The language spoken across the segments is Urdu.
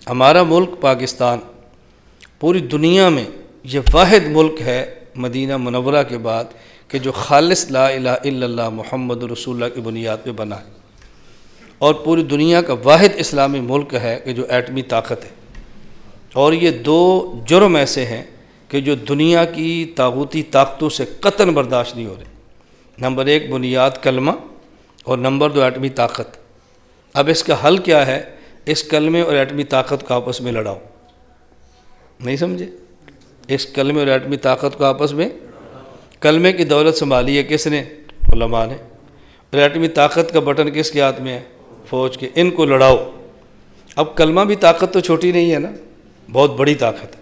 ہمارا ملک پاکستان پوری دنیا میں یہ واحد ملک ہے مدینہ منورہ کے بعد کہ جو خالص لا الہ الا اللہ محمد رسول اللہ کی بنیاد پہ بنا ہے، اور پوری دنیا کا واحد اسلامی ملک ہے کہ جو ایٹمی طاقت ہے۔ اور یہ دو جرم ایسے ہیں کہ جو دنیا کی طاغوتی طاقتوں سے قطعاً برداشت نہیں ہو رہے۔ نمبر ایک بنیاد کلمہ، اور نمبر دو ایٹمی طاقت۔ اب اس کا حل کیا ہے؟ اس کلمے اور ایٹمی طاقت کو آپس میں لڑاؤ۔ نہیں سمجھے؟ اس کلمے اور ایٹمی طاقت کو آپس میں، کلمے کی دولت سنبھالی ہے کس نے؟ علماء نے۔ اور ایٹمی طاقت کا بٹن کس کے ہاتھ میں ہے؟ فوج کے۔ ان کو لڑاؤ۔ اب کلمہ بھی طاقت تو چھوٹی نہیں ہے نا، بہت بڑی طاقت ہے،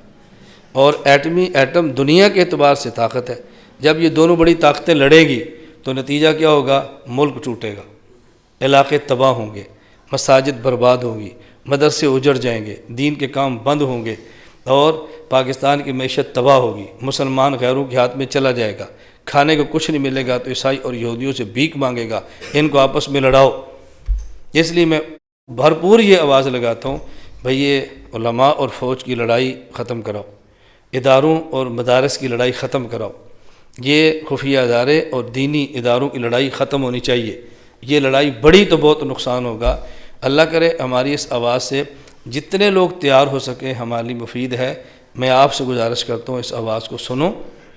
اور ایٹم دنیا کے اعتبار سے طاقت ہے۔ جب یہ دونوں بڑی طاقتیں لڑیں گی تو نتیجہ کیا ہوگا؟ ملک ٹوٹے گا، علاقے تباہ ہوں گے، مساجد برباد ہوں گی، مدرسے اجڑ جائیں گے، دین کے کام بند ہوں گے، اور پاکستان کی معیشت تباہ ہوگی، مسلمان غیروں کے ہاتھ میں چلا جائے گا، کھانے کو کچھ نہیں ملے گا تو عیسائی اور یہودیوں سے بھیک مانگے گا۔ ان کو آپس میں لڑاؤ۔ اس لیے میں بھرپور یہ آواز لگاتا ہوں، بھئی یہ علماء اور فوج کی لڑائی ختم کراؤ، اداروں اور مدارس کی لڑائی ختم کراؤ، یہ خفیہ ادارے اور دینی اداروں کی لڑائی ختم ہونی چاہیے۔ یہ لڑائی بڑی تو بہت نقصان ہوگا۔ اللہ کرے ہماری اس آواز سے جتنے لوگ تیار ہو سکیں ہمارے لیے مفید ہے۔ میں آپ سے گزارش کرتا ہوں اس آواز کو سنو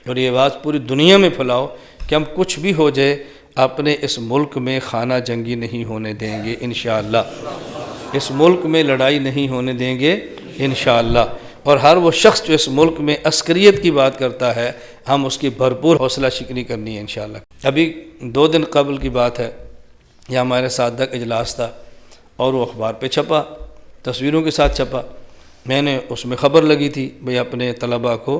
اور یہ آواز پوری دنیا میں پھیلاؤ کہ ہم کچھ بھی ہو جائے اپنے اس ملک میں خانہ جنگی نہیں ہونے دیں گے انشاءاللہ۔ اس ملک میں لڑائی نہیں ہونے دیں گے انشاءاللہ۔ اور ہر وہ شخص جو اس ملک میں عسکریت کی بات کرتا ہے ہم اس کی بھرپور حوصلہ شکنی کرنی ہے انشاءاللہ۔ ابھی 2 دن قبل کی بات ہے، یہ ہمارے صادق اجلاس تھا اور وہ اخبار پہ چھپا، تصویروں کے ساتھ چھپا۔ میں نے اس میں خبر لگی تھی بھئی اپنے طلباء کو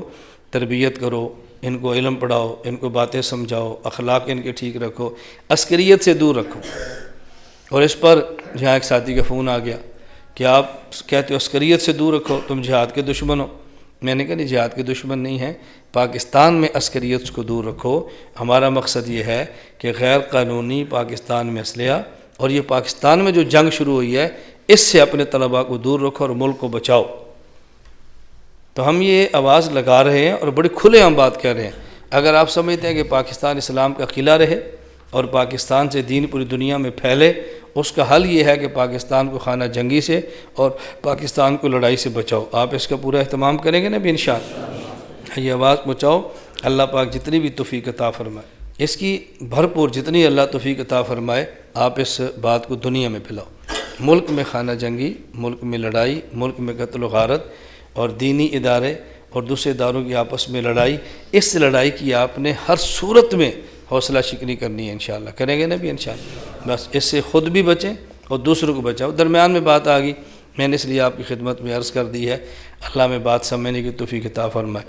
تربیت کرو، ان کو علم پڑھاؤ، ان کو باتیں سمجھاؤ، اخلاق ان کے ٹھیک رکھو، عسکریت سے دور رکھو۔ اور اس پر یہاں ایک ساتھی کا فون آ گیا کہ آپ کہتے ہو عسکریت سے دور رکھو، تم جہاد کے دشمن ہو۔ میں نے کہا نہیں، جہاد کے دشمن نہیں ہیں، پاکستان میں عسکریت کو دور رکھو۔ ہمارا مقصد یہ ہے کہ غیر قانونی پاکستان میں اسلحہ اور یہ پاکستان میں جو جنگ شروع ہوئی ہے اس سے اپنے طلباء کو دور رکھو اور ملک کو بچاؤ۔ تو ہم یہ آواز لگا رہے ہیں اور بڑی کھلے عام بات کہہ رہے ہیں۔ اگر آپ سمجھتے ہیں کہ پاکستان اسلام کا قلعہ رہے اور پاکستان سے دین پوری دنیا میں پھیلے، اس کا حل یہ ہے کہ پاکستان کو خانہ جنگی سے اور پاکستان کو لڑائی سے بچاؤ۔ آپ اس کا پورا اہتمام کریں گے نا بھی انشاءاللہ؟ یہ آواز پہنچاؤ، اللہ پاک جتنی بھی توفیق عطا فرمائے، اس کی بھرپور جتنی اللہ توفیق عطا فرمائے، آپ اس بات کو دنیا میں پھیلاؤ۔ ملک میں خانہ جنگی، ملک میں لڑائی، ملک میں قتل و غارت اور دینی ادارے اور دوسرے اداروں کی آپس میں لڑائی، اس لڑائی کی آپ نے ہر صورت میں حوصلہ شکنی کرنی ہے انشاءاللہ۔ کریں گے نا بھی انشاءاللہ؟ بس اس سے خود بھی بچیں اور دوسروں کو بچاؤ۔ درمیان میں بات آ گئی، میں نے اس لیے آپ کی خدمت میں عرض کر دی ہے، اللہ میں بات سمجھنے کی توفیق عطا فرمائے۔